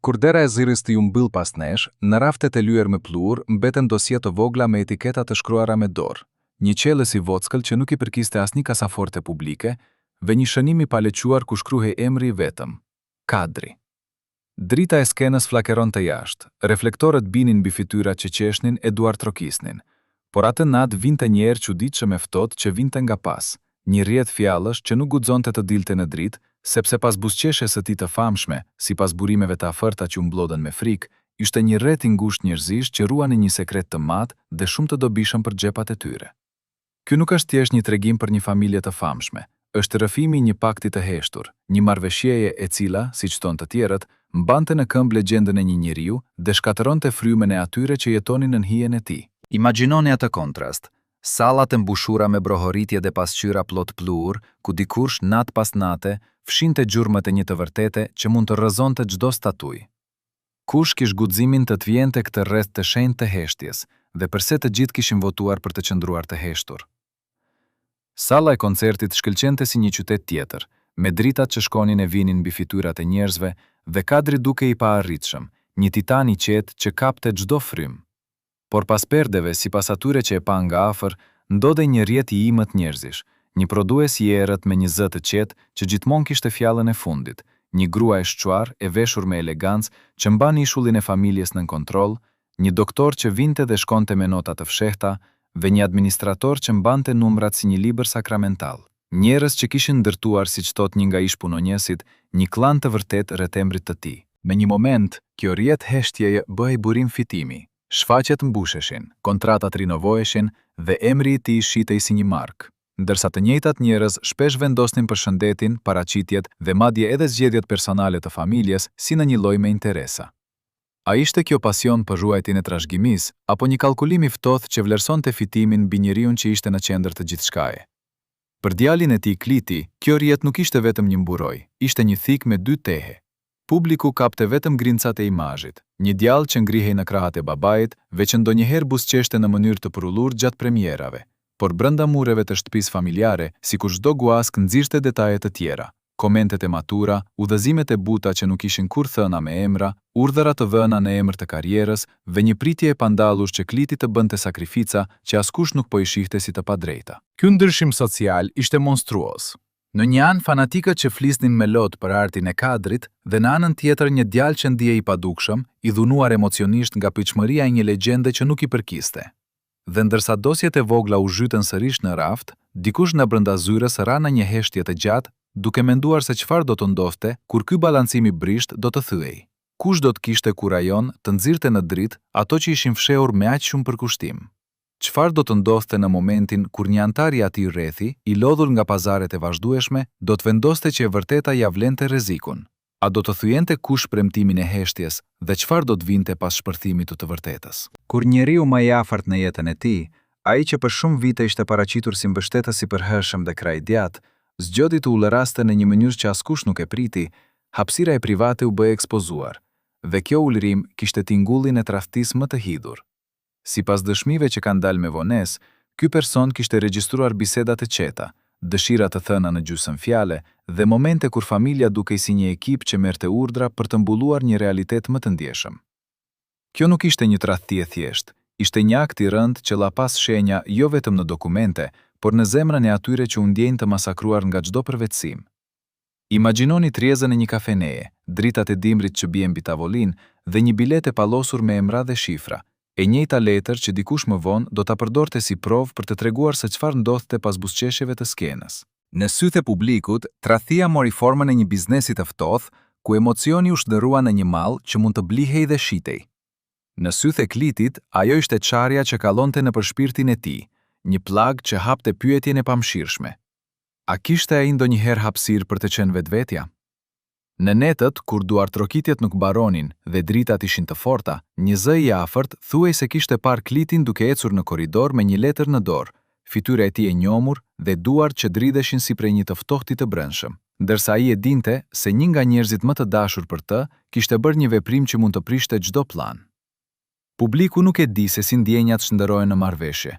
Kur dera e zyrës të ju mbyll pas nesh, në raftet e lyer me pluhur mbeten dosje të vogla me etiketa të shkruara me dorë, një qellës i vockël që nuk i përkiste asnjë kasaforte publike, dhe një shënim i palequar ku shkruhej emri vetëm: Kadri. Drita e skenës flakeron të jashtë, reflektorët binin mbi fytyrat që qeshnin e duar trokisnin, por atë natë vinte një erë çuditshëm e ftohtë që vinte nga pas, një rrjedh fjallësh që nuk guxonte të dilte në dritë, sepse pas buzëqeshjes së tij të famshme, sipas burimeve të afërta që u mblodhen me frikë, ishte një rreth i ngushtë njerëzish që ruanin një sekret të madh dhe shumë të dobishëm për xhepat e tyre. Ky nuk është thjesht një tregim për një familje të famshme, është rrëfimi i një pakti të heshtur, një marrëveshjeje e cila, siç thonë të tjerët, mbante në këmbë legjendën e një njeriu dhe shkatëronte frymën e atyre që jetonin në hijen e tij. Imagjinoni atë kontrast. Sallat e mbushura me brohoritje dhe pasqyra plot pluhur, ku dikush nat pas nate fshinte gjurmët e një të vërtete që mund të rrëzonte çdo statuj. Kush kish guximin të vjente këtë rreth të shenjtë të heshtjes, dhe pse të gjithë kishin votuar për të qëndruar të heshtur? Salla e koncertit shkëlqente si një qytet tjetër, me dritat që shkonin e vinin mbi fytyrat e njerëzve dhe kadri duke i paarritshëm, një titan i qetë që kapte çdo frymë. Por pas perdeve, sipas atyre që e pa nga afër, ndodhej një rrjet i imët njerëzish, një prodhues i errët me një zë të qetë që gjithmonë kishte fjalën e fundit, një grua e shquar e veshur me elegancë që mban ishullin e familjes nën kontroll, një doktor që vinte dhe shkonte me nota të fshehta dhe një administrator që mbante numrat si një libër sakramental. Njerëz që kishin ndërtuar, siç thot një nga ish-punonjësit, një klan të vërtet rreth emrit të tij. Me një moment, kjo rrjet heshtjeje bëhej burim fitimi. Shfaqet mbusheshin, kontratat rinovoheshin dhe emri i tij shitej si një mark, ndërsa të njëjtat njerëz shpesh vendosnin përshëndetin, paraqitjet dhe madje edhe zgjedhjet personale të familjes si në një lloj me interesa. A ishte kjo pasion për ruajtjen e trashëgimisë apo një kalkulim i ftohtë që vlerësonte fitimin mbi njeriu që ishte në qendër të gjithçkaje? Për djalin e tij Kliti, kjo rrjet nuk ishte vetëm një mburoj, ishte një thik me dy tehe. Publiku kapte vetëm grincat e imazhit, një djalë që ngrihej në krahat e babait, veç ndonjëherë buzëqeshte në mënyrë të përullur gjatë premierave, por brenda mureve të shtëpisë familjare, sikur çdo guask nxirrte detaje të tjera, komentet e matura, udhëzimet e buta që nuk ishin kur thëna me emra, urdhëra të vëna në emër të karrierës dhe një pritje e pandallur që Kliti të bënte sakrifica që askush nuk po i shihte si të padrejta. Ky ndryshim social ishte monstruos. Në një anë fanatikët që flisnin me lot për artin e kadrit dhe në anën tjetër një djalë që ndihej i padukshëm, i dhunuar emocionisht nga pritshmëria e një legjende që nuk i përkiste. Dhe ndërsa dosjet e vogla u zhytën sërish në raft, dikush në brenda zyrës ra në një heshtje të gjatë, duke menduar se çfarë do të ndodhte kur ky balancimi brisht do të thyej. Kush do të kishte kurajon të nxirrte në dritë ato që ishin fshehur me aq shumë përkushtim? Çfarë do të ndodhte në momentin kur një antar i atij rrethi, i lodhur nga pazaret e vazhdueshme, do të vendoste që e vërteta ja vlente rrezikun? A do të thyente kush premtimin e heshtjes dhe çfarë do të vinte pas shpërthimit të vërtetës? Kur njeriu më i afërt në jetën e tij, ai që për shumë vite ishte paraqitur si mbështetës i përhershëm dhe krahidjat, zgjodhi të ulëraste në një mënyrë që askush nuk e priti, hapësira e private u bë ekspozuar, dhe kjo ulërim kishte tingullin e tradhtisë më të hidhur. Sipas dëshmive që kanë dalë me vonesë, ky person kishte regjistruar biseda të qeta, dëshira të thëna në gjysmë fjale dhe momente kur familja dukej si një ekip që merrte urdhra për të mbulluar një realitet më të ndjeshëm. Kjo nuk ishte një tradhti e thjeshtë, ishte një akt i rënd që la pas shenja jo vetëm në dokumente, por në zemrën e atyre që u ndjejnë të masakruar nga çdo përvetësim. Imagjinoni trezën e një kafeneje, dritat e dimrit që bien mbi tavolinë dhe një biletë e pallosur me emra dhe shifra. E njëjta letër që dikush më vonë do ta përdorte si provë për të treguar se çfarë ndodhte pas buzëqeshjeve të skenës. Në sytë e publikut, tradhtia mori formën e një biznesi të ftohtë, ku emocioni u shndërrua në një mall që mund të blihej dhe shitej. Në sytë e Klitit, ajo ishte çarja që kallonte nëpër shpirtin e tij, një plag që hapte pyetjen e pamshirshme. A kishte ai ndonjëherë hapësirë për të qenë vetvetja? Në netët, kur duartrokitjet nuk baronin dhe dritat ishin të forta, një zë i afërt thuaj se kishte parë Klitin duke ecur në korridor me një letër në dorë, fytyra e tij e njomur dhe duart që dridheshin si prej një të ftohti të brendshëm, ndërsa ai e dinte se një nga njerëzit më të dashur për të kishte bërë një veprim që mund të prishte çdo plan. Publiku nuk e di se si ndjenjat shndërrohen në marrëveshje.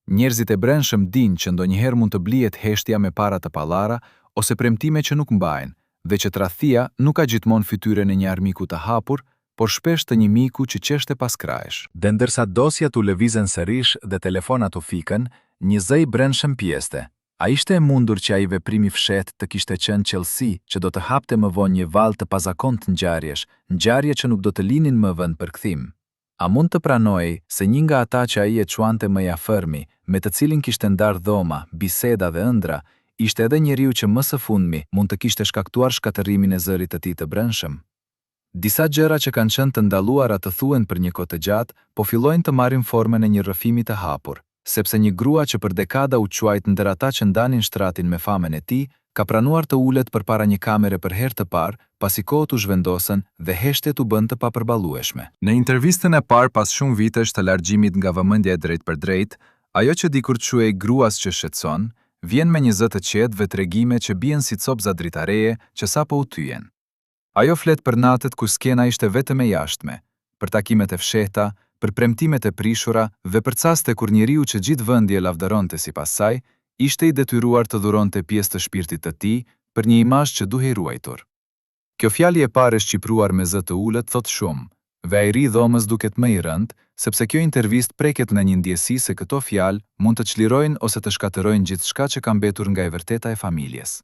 Njerëzit e brendshëm dinë që ndonjëherë mund të blihet heshtja me para të pallara ose premtime që nuk mbahen, dhe që tradhtia nuk ka gjithmonë fytyrën e një armiku të hapur, por shpesh të një miku që qeshte pas krahesh. Dhe ndërsa dosjet u lëvizën sërish dhe telefonat u fikën, një zë i brendshëm pjeste. A ishte e mundur që ai veprimi fshet të kishte qenë qelësi që do të hapte më vonë një valë të pazakontë ngjarje që nuk do të linin më vend për kthim? A mund të pranojë se një nga ata që ai e quante më i afërmi, me të cilin kishte ndarë dhoma, biseda dhe ëndra, ishte edhe njeriu që më së fundmi mund të kishte shkaktuar shkatërimin e zërit të tij të brendshëm? Disa gjëra që kanë qenë të ndaluara të thuhen për një kohë të gjatë, po fillojnë të marrin formën e një rrëfimi të hapur, sepse një grua që për dekada u quajt ndër ata që ndanin shtratin me famën e tij, ka pranuar të ulet përpara një kamere për herë të parë, pasi kohët u zhvendosën dhe heshtjet u bën të papërballueshme. Në intervistën e parë pas shumë vitesh të largjimit nga vëmendja e drejt për drejt, ajo që dikur quhej gruas që shqetëson, vjen me një zë të qetë dhe tregime që bien si copza dritareje që sapo u thyen. Ajo flet për natët ku skena ishte vetëm e jashtme, për takimet e fshehta, për premtimet e prishura dhe për çaste kur njeriu që gjithë vendi e lavdëronte sipas saj, ishte i detyruar të dhuronte pjesë të shpirtit të tij për një imazh që duhej ruajtur. Kjo fjalë e parë e shqipruar me zë të ulët thot shumë, dhe ai ri dhomës duket më i rënd, sepse kjo intervistë preket në një ndjesi se këto fjalë mund të çlirojnë ose të shkatërrojnë gjithçka që ka mbetur nga e vërteta e familjes.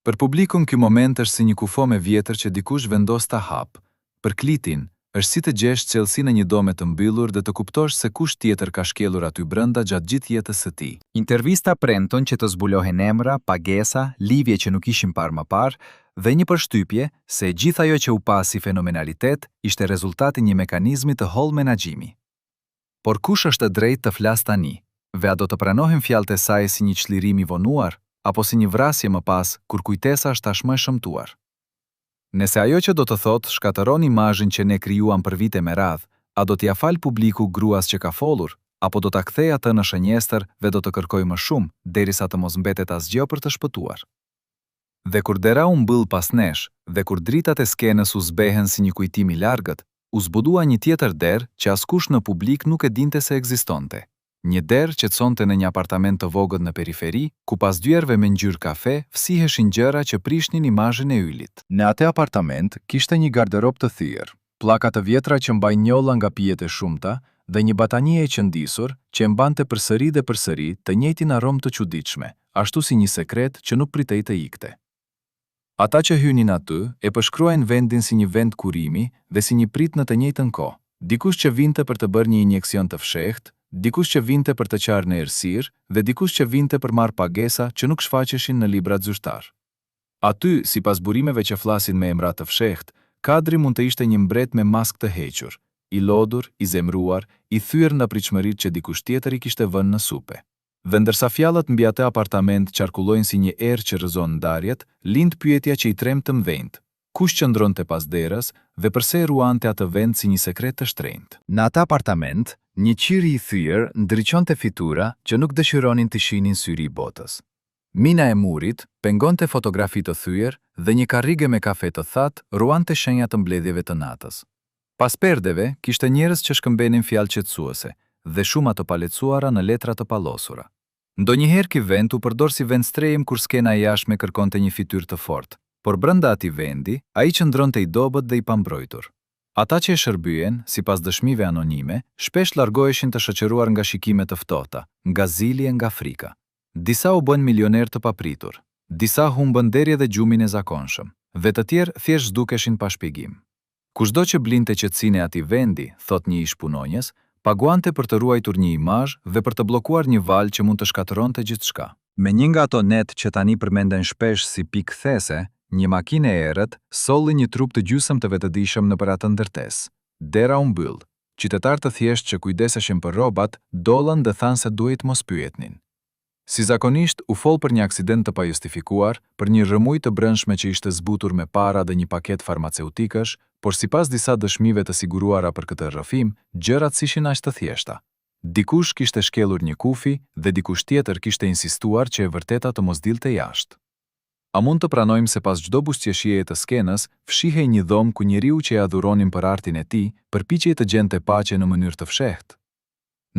Për publikun ky moment është si një kufo me vjetër që dikush vendos ta hap. Për Klitin, është si të gjesh qelësi në një dome të mbyllur dhe të kuptosh se kush tjetër ka shkelur aty brenda gjatë gjithë jetës së tij. Intervista prenton që të zbulohen emra, pagesa, lidhje që nuk ishin parë më parë dhe një përshtypje se gjithë ajo që u pa si fenomenalitet ishte rezultati një mekanizmi të hollë menaxhimi. Por kush është e drejtë të flas tani? Ve a do të pranohen fjalët e saj si një çlirim i vonuar apo si një vrasje më pas kur kujtesa është tashmë e shëmtuar? Nëse ajo që do të thotë shkatëron imazhin që ne krijuam për vite me radhë, a do t'ia fal publiku gruas që ka folur, apo do ta kthej atë në shënjestër dhe do të kërkojë më shumë derisa të mos mbetet asgjë për të shpëtuar? Dhe kur dera u mbyll pas nesh, dhe kur dritat e skenës u zbehen si një kujtim i largët, u zbudua një tjetër derë që askush në publik nuk e dinte se ekzistonte. Një derë që çonte në një apartament të vogël në periferi, ku pas dyerve me ngjyrë kafe, fsiheshin gjëra që prishnin imazhin e ylit. Në atë apartament kishte një garderop të thyrë, pllaka të vjetra që mbajnë njolla nga pijet e shumta dhe një batanie e qëndisur që e mbante përsëri dhe përsëri të njëjtin aromë të çuditshme, ashtu si një sekret që nuk pritej të ikte. Ata që hynin aty e përshkruajnë vendin si një vend kurimi dhe si një prit në të njëjtën kohë. Dikush që vinte për të bërë një injeksion të fshehtë, dikush që vinte për të qarë në errësirë dhe dikush që vinte për marrë pagesa që nuk shfaqeshin në librat zyrtar. Aty, sipas burimeve që flasin me emra të fshehtë, kadri mund të ishte një mbret me maskë të hequr, i lodhur, i zemruar, i thyer në pritshmëritë që dikush tjetër i kishte vënë në supe. Dhe ndërsa fjalët mbi atë apartament qarkullojnë si një erë që rrëzon ndarjet, lind pyetja që i tremb të mvendë. Kush qëndronte pas derës dhe pse ruante atë vend si një sekret të shtrenjtë? Në atë apartament, një qiri i thyer ndriçonte fitura që nuk dëshironin të shihnin syri i botës. Mina e murit pengonte fotografi të thyer dhe një karrige me kafe të thatë ruante shenja të mbledhjeve të natës. Pas perdeve kishte njerëz që shkëmbenin fjalë qetësuese dhe shumë të palecuara në letra të pallosura. Ndonjëherë ky vend u përdor si vend strehim kur skena e jashtme kërkonte një fytyrë të fortë, por brenda atij vendi ai qëndronte i dobët dhe i pambrojtur. Ata që e shërbyen, sipas dëshmive anonime, shpesh largoheshin të shoqëruar nga shikime të ftohta, nga zilje, nga frika. Disa u bën milioner të papritur, disa humbën deri edhe gjumin e zakonshëm, dhe të tjerë thjesht zhdukeshin pa shpjegim. Kushdo që blinte qetësinë e atij vendi, thot një ish punonjës, paguante për të ruajtur një imazh dhe për të bllokuar një valë që mund të shkatëronte gjithçka. Me një nga ato net që tani përmenden shpesh si pikë kthese, një makinë e errët solli një trup të gjysmë të vetëdijshëm nëpër atë ndërtesë. Dera u mbyll. Qytetarë të thjeshtë që kujdeseshin për rrobat dollën dhe thanë se duhet mos pyetnin. Si zakonisht, u fol për një aksident të pajustifikuar, për një rrëmuj të brendshme që ishte zbutur me para dhe një paket farmaceutikësh, por sipas disa dëshmive të siguruara për këtë rrëfim, gjërat ishin aq të thjeshta. Dikush kishte shkelur një kufi dhe dikush tjetër kishte insistuar që e vërteta të mos dilte jashtë. A mund të pranojmë se pas çdo buzëqeshjeje të skenës, fshihej një dhomë ku njeriu që e adhuronin për artin e tij, përpiqej të gjente paqe në mënyrë të fshehtë.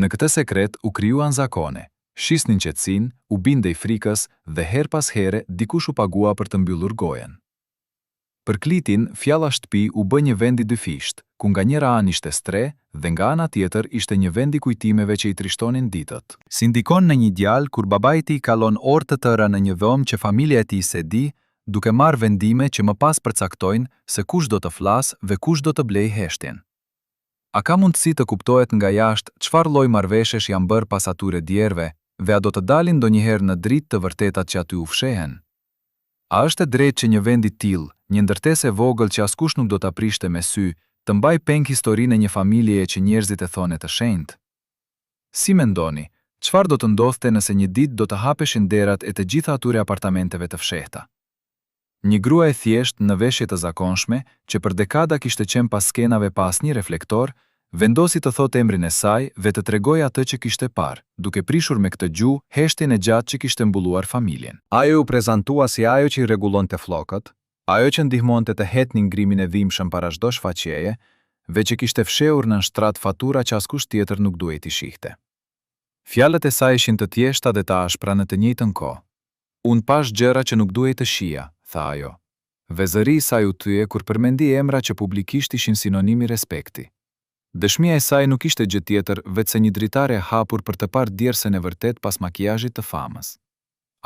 Në këtë sekret u krijuan zakone, shisnin qetësinë, u bindej frikës dhe her pas here dikush u pagua për të mbyllur gojen. Për Klitin, fjalla shtëpi u bë një vend i dyfisht, ku nga njëra anë ishte stre dhe nga ana tjetër ishte një vend i kujtimeve që i trishtonin ditët. Si ndikon në një djalë kur babai i tij kalon orë të tëra në një dhomë që familja e tij se di, duke marrë vendime që më pas përcaktojnë se kush do të flasë dhe kush do të blej heshtjen. A ka mundësi të kuptohet nga jashtë çfarë lloj marrëveshjesh janë bërë pas atyre djerve dhe a do të dalin ndonjëherë në dritë të vërtetat që aty u fshehen? A është e drejtë që një vend i tillë, një ndërtesë e vogël që askush nuk do ta prishte me sy, të mbaj peng historinë e një familjeje që njerëzit e thonë të shenjtë? Si mendoni, çfarë do të ndodhte nëse një ditë do të hapeshin derat e të gjitha atyre apartamenteve të fshehta? Një grua e thjeshtë në veshje të zakonshme, që për dekada kishte qenë pas skenave pa asnjë reflektor, vendosi të thotë emrin e saj dhe të tregojë atë që kishte parë, duke prishur me këtë gjuhë heshtjen e gjatë që kishte mbuluar familjen. Ajo u prezantua si ajo që i rregullonte flokët, ajo që ndihmonte të hetnin ngrimin e dhimbshëm para çdo shfaqjeje, dhe që kishte fshehur në shtrat fatura që askush tjetër nuk duhej t'i shihte. Fjalët e saj ishin të thjeshta dhe të ashpra në të njëjtën kohë. Unë pash gjëra që nuk duhej të shija, tha ajo. Dhe zëri i saj u thye kur përmendi emra që publikisht ishin sinonimi respekti. Dëshmia e saj nuk ishte gjë tjetër veçse një dritare e hapur për të parë djersën e vërtet pas makijazhit të famës.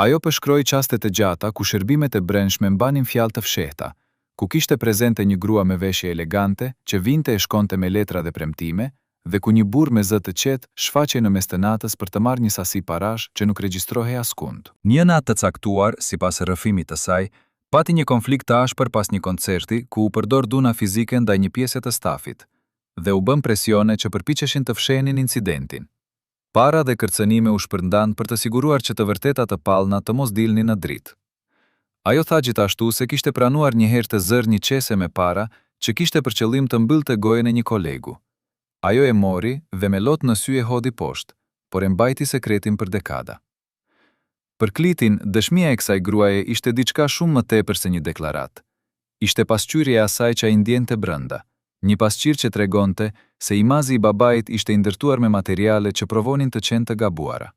Ajo përshkroi çastet e gjata ku shërbimet e brendshme mbanin fjalë të fshehta, ku kishte prezente një grua me veshje elegante që vinte e shkonte me letra dhe premtime, dhe ku një burr me zë të qetë shfaqej në mes të natës për të marrë një sasi parash që nuk regjistrohej askund. Një natë të caktuar, sipas rrëfimit të saj, pati një konflikt të ashpër pas një koncerti ku u përdor dhuna fizike ndaj një pjese të stafit dhe u bën presione që përpiqeshin të fshehin incidentin. Para dhe kërcënime u shpërndan për të siguruar që të vërtetat të pallna të mos dilnin në dritë. Ajo tha gjithashtu se kishte pranuar një herë të zërë një qese me para që kishte për qëllim të mbyllte gojën e një kolegu. Ajo e mori dhe me lot në sy e hodhi poshtë, por e mbajti sekretin për dekada. Për Klitin, dëshmia e kësaj gruaje ishte diçka shumë më tepër se një deklarat. Ishte pasqyrja e asaj që ai ndjente brenda. Një pasqyrë që tregonte se imazi i babait ishte i ndërtuar me materiale që provonin të qenë të gabuara.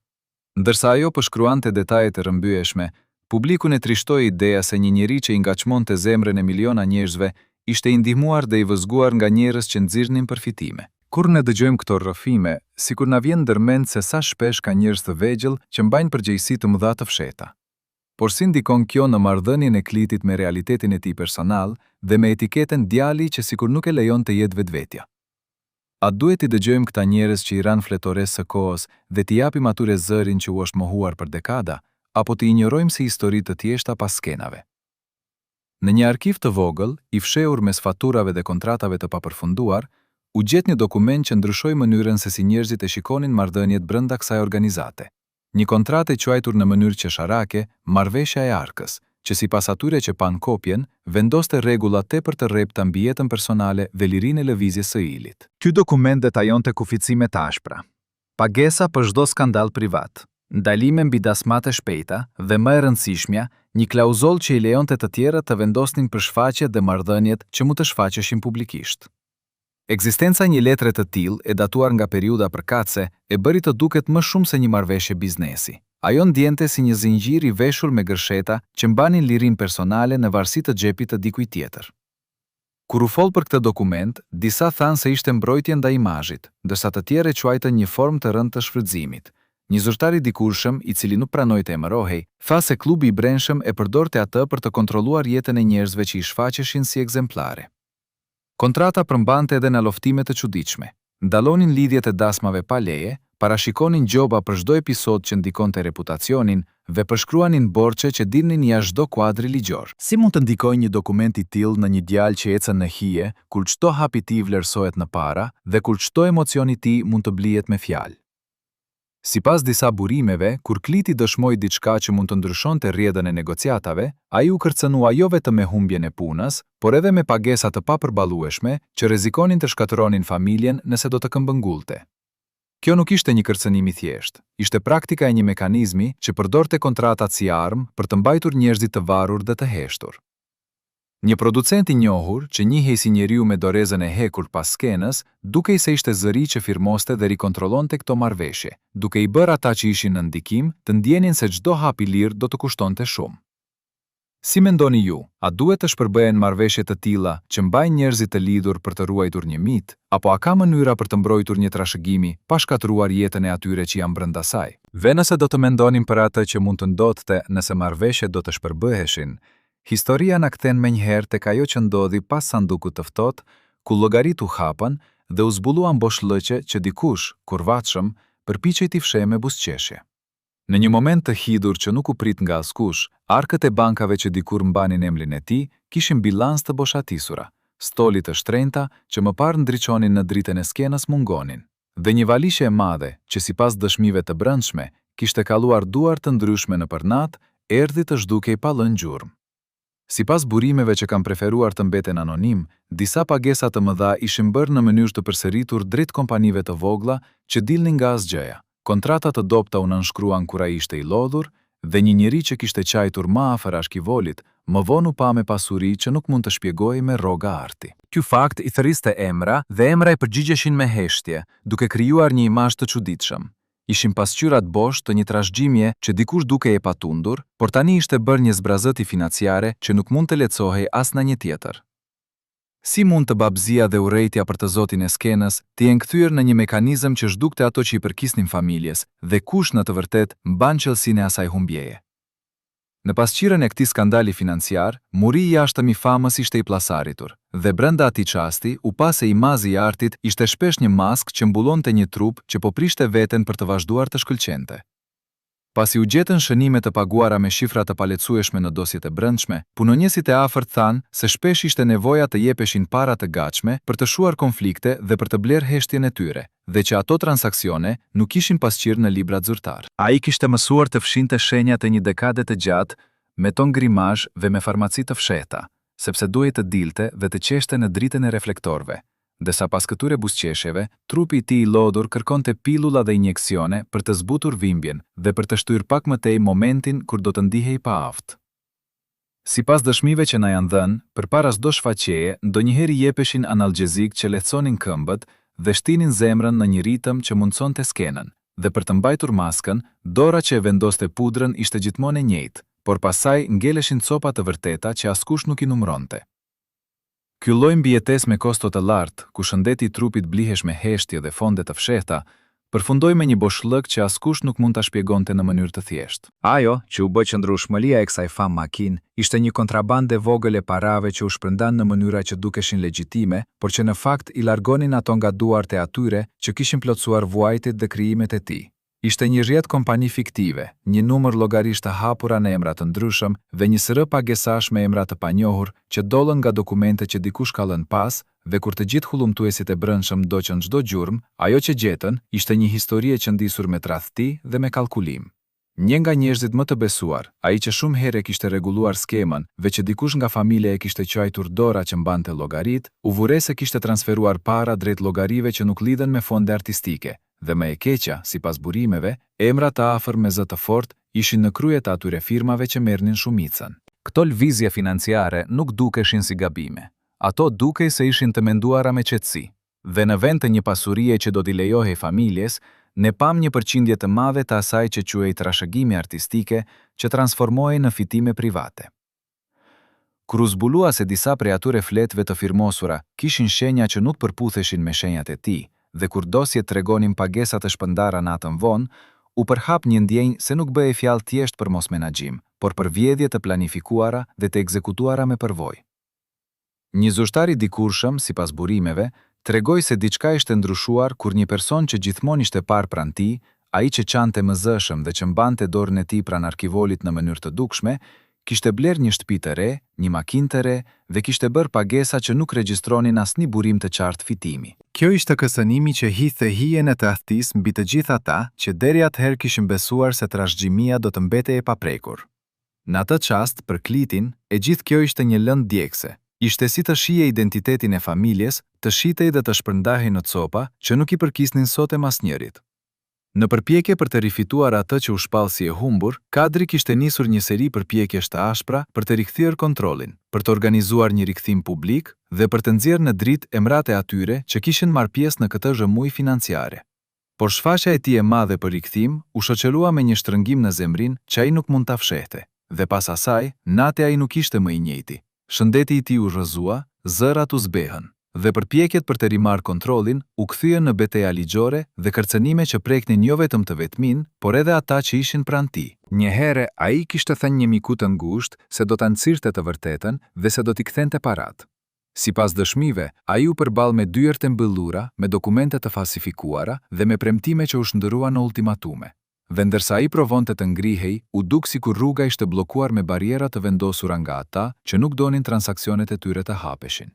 Ndërsa ajo përshkruante detajet e rrëmbyeshme, publikun e trishtoi ideja se një njeri që i ngaçmonte zemrën e miliona njerëzve ishte i ndihmuar dhe i vëzguar nga njerëz që nxirrnin përfitime. Kur ne dëgjojmë këto rrëfime, sikur na vjen ndërmend se sa shpesh ka njerëz të vegjël që mbajnë përgjegjësi të mëdha të fshehta. Por si ndikon kjo në marrëdhënien e Klitit me realitetin e tij personal dhe me etiketën djali që sikur nuk e lejon të jetë vetvetja? A duhet i dëgjojmë këta njerëz që i ran fletoresë së kohës dhe t'i japim atyre zërin që u është mohuar për dekada, apo t'i injorojmë si histori të thjeshta pas skenave? Në një arkiv të vogël, i fshehur mes faturave dhe kontratave të papërfunduar, u gjet një dokument që ndryshoi mënyrën se si njerëzit e shikonin marrëdhëniet brenda kësaj organizate. Një kontratë e quajtur në mënyrë qesharake, marrëveshja e arkës, që sipas atyre që pan kopjen, vendoste rregulla tepër të rrepta mbi jetën personale dhe lirinë e lëvizjes së ilit. Ky dokument detajonte kuficime të ashpra, pagesa për çdo skandal privat, ndalime mbi dasmate shpejta dhe më e rëndësishmja, një klauzoll që i lejonte të tjerët të vendosnin për shfaqjet dhe marrëdhëniet që mund të shfaqeshin publikisht. Ekzistenca një letre të tillë e datuar nga periudha përkatëse e bëri të duket më shumë se një marrëveshje biznesi. Ajo ndjente si një zinxhir i veshur me gërsheta që mbanin lirinë personale në varësi të xhepit të dikujt tjetër. Kur u fol për këtë dokument, disa thanë se ishte mbrojtje ndaj imazhit, ndërsa të tjerë e quajtën një formë të rëndë të shfrytëzimit. Një zyrtar i dikurshëm, i cili nuk pranoi të emërohej, tha se klubi i brendshëm e përdorte atë për të kontrolluar jetën e njerëzve që i shfaqeshin si ekzemplare. Kontrata përmbante edhe në loftime të çuditshme. Ndalonin lidhjet e dasmave pa leje, parashikonin gjoba për çdo episod që ndikonte reputacionin dhe përshkruanin borxhe që dilnin jashtë çdo kuadri ligjor. Si mund të ndikojë një dokument i tillë në një djalë që ecën në hije, kur çdo hap i tij vlerësohet në para dhe kur çdo emocion i tij mund të blihet me fjalë? Sipas disa burimeve, kur Kliti dëshmoi diçka që mund të ndryshonte rrjedhën e negociatave, ai u kërcënua jo vetëm me humbjen e punës, por edhe me pagesa të papërballueshme që rrezikonin të shkatëronin familjen nëse do të këmbëngullte. Kjo nuk ishte një kërcënim i thjeshtë, ishte praktika e një mekanizmi që përdorte kontratat si armë për të mbajtur njerëzit të varur dhe të heshtur. Një producent i njohur që njihej si njeriu me dorezën e hekur pas skenës, dukej se ishte zëri që firmoste dhe rikontrollonte këto marrëveshje, duke i bërë ata që ishin në ndikim të ndjenin se çdo hap i lirë do të kushtonte shumë. Si mendoni ju, a duhet të shpërbëhen marrëveshje të tilla që mbajnë njerëzit të lidhur për të ruajtur një mit, apo a ka mënyra për të mbrojtur një trashëgimi pa shkatëruar jetën e atyre që janë brenda saj? Ve nëse do të mendonim për atë që mund të ndodhte nëse marrëveshjet do të shpërbëheshin, historia na kthen menjëherë tek ajo që ndodhi pas sandukut të ftohtë, ku llogaritë u hapën dhe u zbuluan boshllëqe që dikush, kurvatshëm, përpiqej t'i fshehë me buzëqeshje. Në një moment të hidhur që nuk u prit nga askush, arkët e bankave që dikur mbanin emrin e tij kishin bilans të boshatisura. Stolit të shtrenjta që më parë ndriçonin në dritën e skenës mungonin. Dhe një valishe e madhe që sipas dëshmive të brendshme kishte kalluar duar të ndryshme nëpër natë, erdhi të zhdukej pa lënë gjurmë. Sipas burimeve që kanë preferuar të mbeten anonim, disa pagesa të mëdha ishin bërë në mënyrë të përsëritur drejt kompanive të vogla që dilnin nga asgjëja. Kontratat të dobta u nënshkruan kur ai ishte i lodhur dhe një njeri që kishte qajtur më afër Ashkivolit, më vonë u pa me pasuri që nuk mund të shpjegojë me rroga arti. Ky fakt i thërriste emra dhe emra i përgjigjeshin me heshtje, duke krijuar një imazh të çuditshëm. Ishin pasqyrat bosh të një trashëgimie që dikush dukej e patundur, por tani ishte bërë një zbrazëti financiare që nuk mund të lehtësohej as në një tjetër. Si mund të babëzia dhe urrejtja për të zotin e skenës të jenë kthyer në një mekanizëm që zhdukte ato që i përkisnin familjes dhe kush në të vërtet mban qëllësinë e asaj humbjeje? Në pasqyrën e këtij skandali financiar, muri i jashtëm i famës ishte i plasaritur, dhe brenda atij çasti u pa se imazi i artit ishte shpesh një maskë që mbullonte një trup që po prishte veten për të vazhduar të shkëlqente. Pasi u gjetën shënime të paguara me shifra të palecueshme në dosjet e brendshme, punonjësit e afërt thanë se shpesh ishte nevoja të jepeshin para të gatshme për të shuar konflikte dhe për të blerë heshtjen e tyre, dhe që ato transaksione nuk ishin pasqyrë në librat zyrtar. Ai kishte mësuar të fshinte shenjat e një dekade të gjatë me ton grimazh dhe me farmaci të fshehta, sepse duhej të dilte dhe të qeshte në dritën e reflektorëve. Desa pas këtyre buzëqeshjeve, trupi i tij i lodhur kërkonte pilulla dhe injeksione për të zbutur dhimbjen dhe për të shtyr pak më tej momentin kur do të ndihej pa aftë. Sipas dëshmive që na janë dhënë, përpara çdo shfaqjeje, ndonjëherë jepeshin analgjezik që lehtësonin këmbët dhe shtinin zemrën në një ritëm që mundsonte skenën, dhe për të mbajtur maskën, dora që e vendoste pudrën ishte gjithmonë e njëjtë, por pasaj ngeleshin copa të vërteta që askush nuk i numëronte. Ky lloj mbijetesë me kosto të lartë, ku shëndeti i trupit blihesh me heshtje dhe fonde të fshehta, përfundoi me një boshllëk që askush nuk mund ta shpjegonte në mënyrë të thjeshtë. Ajo që u bë qëndrueshmëria e kësaj fam makin ishte një kontrabandë e vogël e parave që u shpërndan në mënyra që dukeshin legjitime, por që në fakt i largonin ato nga duart e atyre që kishin plotësuar vuajtjet dhe krijimet e tij. Ishte një rrjet kompani fiktive, një numër llogarish të hapura në emra të ndryshëm dhe një sërë pagesash me emra të panjohur që dollën nga dokumente që dikush ka lënë pas, dhe kur të gjithë hullumtuesit e brendshëm ndoqën çdo gjurmë, ajo që gjetën ishte një histori e qëndisur me tradhti dhe me kalkulim. Një nga njerëzit më të besuar, ai që shumë herë kishte rregulluar skemën dhe që dikush nga familja e kishte quajtur Dora që mbante llogarit, u vure se kishte transferuar para drejt llogarive që nuk lidhen me fonde artistike. Dhe më e keqja, sipas burimeve, emrat të afër me zë të fortë ishin në krye të atyre firmave që merrnin shumicën. Këto lëvizje financiare nuk dukeshin si gabime. Ato dukej se ishin të menduara me qetësi. Dhe në vend të një pasurie që do t'i lejohej familjes, ne pam një përqindje të madhe të asaj që quhej trashëgimi artistike që transformohej në fitime private. Kur u zbulua se disa prej atyre fletëve të firmosura kishin shenja që nuk përputheshin me shenjat e tij, dhe kur dosjet tregonin pagesa të shpërndara natën vonë, u përhap një ndjenjë se nuk bëhej fjalë thjesht për mos menaxhim, por për vjedhje të planifikuara dhe të ekzekutuara me përvojë. Një zyrtar i dikurshëm, sipas burimeve, tregoi se diçka ishte ndryshuar kur një person që gjithmonë ishte parë pranë tij, ai që qante mëzëshëm dhe që mbante dorën e tij pranë arkivolit në mënyrë të dukshme, kishte bler një shtëpi të re, një makinë të re dhe kishte bërë pagesa që nuk regjistronin asnjë burim të qartë fitimi. Kjo ishte kësënimi që hidhte hijen e të ahtis mbi të gjithë ata që deri atëherë kishin besuar se trashëgimia do të mbetej e paprekur. Në atë çast, për Klitin, e gjithë kjo ishte një lëndë djegëse. Ishte si të shihej identitetin e familjes, të shitej dhe të shpërndahej në copa që nuk i përkisnin sot e masnjërit. Në përpjekje për të rifituar atë që u shpall si e humbur, kadri kishte nisur një seri përpjekjesh të ashpra për të rikthyer kontrollin, për të organizuar një rikthim publik dhe për të nxjerrë në dritë emrat e atyre që kishin marrë pjesë në këtë zhëmuj financiare. Por shfaqja e tij e madhe për rikthim u shoqërua me një shtrëngim në zemrin që ai nuk mund ta fshehte. Dhe pas asaj, natë ai nuk ishte më i njëjti. Shëndeti i tij u rrëzua, zërat u zbehën, dhe përpjekjet për të rimarrë kontrollin u kthyen në betejë ligjore dhe kërcënime që preknin jo vetëm të vetmin, por edhe ata që ishin pranë tij. Një herë ai kishte thënë një miku të ngushtë se do ta nxirrte të vërtetën dhe se do t'i kthente paratë. Sipas dëshmive, ai u përball me dyert të mbyllura, me dokumente të falsifikuara dhe me premtime që u shndërruan në ultimatume. Dhe ndërsa ai provonte të ngrihej, u duk sikur rruga ishte bllokuar me bariera të vendosura nga ata që nuk donin transaksionet e tyre të hapeshin.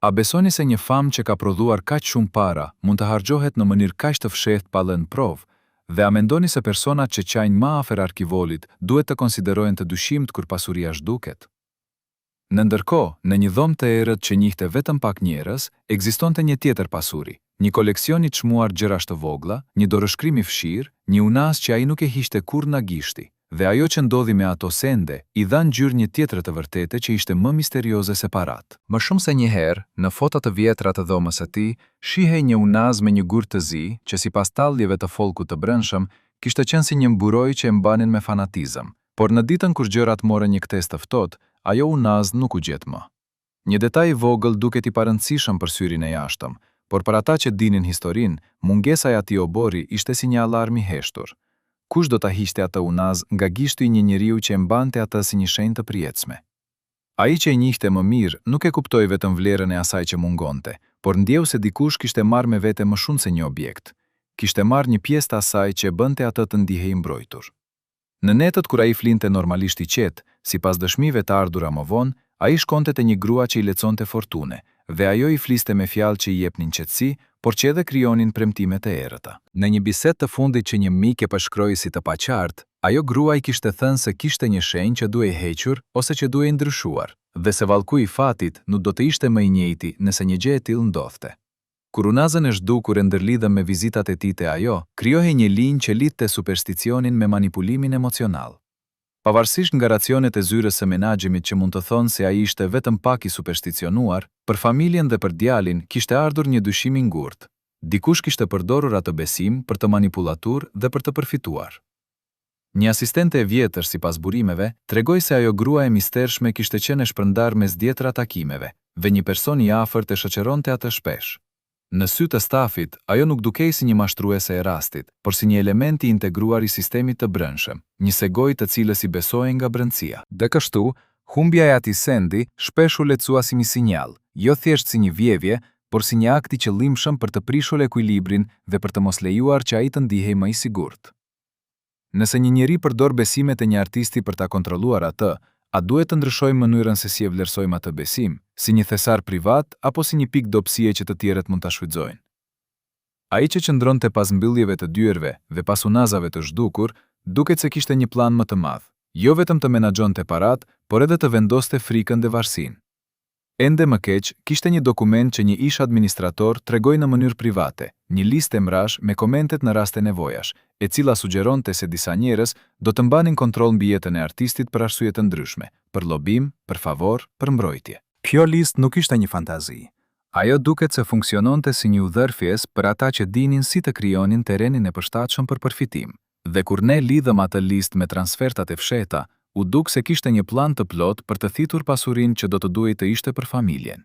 A besoni se një famë që ka prodhuar kaq shumë para mund të harxhohet në mënyrë kaq të fshehtë pa lënë provë? Dhe a mendoni se personat që qajnë më afër arkivolit duhet të konsiderohen të dyshimt kur pasuria zhduket? Në ndërkohë, në një dhomë të errët që njihte vetëm pak njerëz, ekzistonte një tjetër pasuri, një koleksion i çmuar gjërash të vogla, një dorëshkrim i fshirë, një unas që ai nuk e hiqte kurrë nga gishti, dhe ajo që ndodhi me ato sende i dha ngjyrë një tjetër të vërtetë që ishte më misterioze se paratë. Më shumë se një herë, në foto të vjetra të dhomës së tij, shihej një unas me një gur të zi, që sipas talljeve të folkut të brendshëm, kishte qenë si një mburoj që e mbanin me fanatizëm. Por në ditën kur gjërat morën një kthesë të ftohtë, ajo unaz nuk u gjet më. Një detaj i vogël duket i parëndësishëm për syrin e jashtëm, por për ata që dinin historinë, mungesa e atij obori ishte si një alarm i heshtur. Kush do ta hiqte atë unaz nga gishti i një njeriu që e mbante atë si një shenjë të përjetshme? Ai që e njihte më mirë nuk e kuptoi vetëm vlerën e asaj që mungonte, por ndjeu se dikush kishte marrë me vete më shumë se një objekt. Kishte marrë një pjesë të asaj që e bënte atë të ndihej mbrojtur. Në netët kur ai flinte normalisht i qetë, sipas dëshmive të ardhura më vonë, ai shkonte te një grua që i leconte fortune, dhe ajo i fliste me fjalë që i jepnin qetësi, por që edhe krijonin premtime të errëta. Në një bisedë të fundit që një mik e përshkroi si të paqartë, ajo grua i kishte thënë se kishte një shenjë që duhej hequr ose që duhej ndryshuar, dhe se vallku i fatit nuk do të ishte më i njëjti nëse një gjë e tillë ndodhte. Kur unazën e zhdukur e ndërlidhëm me vizitat e tij te ajo, krijohej një linjë që lidhte supersticionin me manipulimin emocional. Pavarësisht nga racionet e zyrës së menaxhimit që mund të thonë se ai ishte vetëm pak i supersticionuar, për familjen dhe për djalin kishte ardhur një dyshim i ngurtë. Dikush kishte përdorur atë besim për të manipulatur dhe për të përfituar. Një asistente e vjetër, sipas burimeve, tregoi se ajo grua e mistershme kishte qenë e shpërndar mes dhjetra takimeve, dhe një person i afërt e shoqëronte atë shpesh. Në sy të stafit, ajo nuk dukej si një mashtruese e rastit, por si një element i integruar i sistemit të brendshëm, një segoj të cilës i besohej nga brendësia. Dhe kështu, humbja e atij sendi shpesh u lecua si një sinjal, jo thjesht si një vjevje, por si një akt i qëllimshëm për të prishur ekuilibrin dhe për të mos lejuar që ai të ndihej më i sigurt. Nëse një njeri përdor besimet e një artisti për ta kontrolluar atë, a duhet të ndryshojmë mënyrën se si e vlerësojmë atë besim, si një thesar privat apo si një pikë dobësie që të tjerët mund ta shfrytëzojnë? Ai që qëndronte pas mbylljeve të dyerve dhe pas unazave të zhdukur, duket se kishte një plan më të madh, jo vetëm të menaxhonte parat, por edhe të vendoste frikën dhe varësinë. Ende më keq, kishte një dokument që një ish administrator tregoi në mënyrë private, një listë mrash me komentet në raste nevojash, e cila sugjeronte se disa njerëz do të mbanin kontroll mbi jetën e artistit për arsye të ndryshme, për lobim, për favor, për mbrojtje. Kjo listë nuk ishte një fantazi. Ajo duket se funksiononte si një udhërfjes për ata që dinin si të krijonin terrenin e përshtatshëm për përfitim. Dhe kur ne lidhëm atë listë me transfertat e fshehta, u duk se kishte një plan të plot për të thitur pasurinë që do të duhej të ishte për familjen.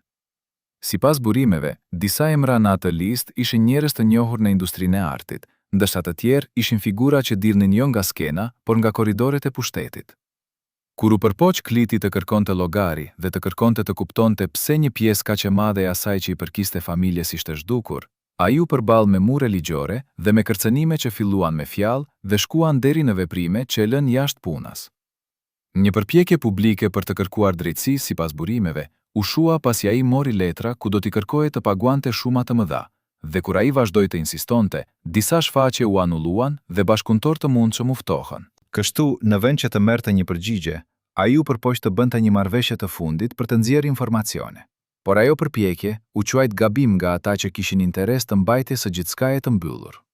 Sipas burimeve, disa emra në atë listë ishin njerëz të njohur në industrinë e artit, ndërsa të tjerë ishin figura që dilnin jo nga skena, por nga korridoret e pushtetit. Kur u përpoq Kliti të kërkonte llogari dhe të kërkonte të kuptonte pse një pjesë kaq e madhe e asaj që i përkiste familjes ishte zhdukur, ai u përball me mure ligjore dhe me kërcënime që filluan me fjalë dhe shkuan deri në veprime që e lën jashtë punës. Një përpjekje publike për të kërkuar drejtësi sipas burimeve u shua pasi ai mori letra ku do t'i kërkohej të paguante shuma të mëdha, dhe kur ai vazhdoi të insistonte, disa shfaqje u anulluan dhe bashkëpunëtor të mundshëm u ftohen. Kështu, në vend që të merrte një përgjigje, ai u përpoq të bënte një marrëveshje të fundit për të nxjerrë informacione. Por ajo përpjekje u quajt gabim nga ata që kishin interes të mbajtjes së gjithçkaje të mbyllur.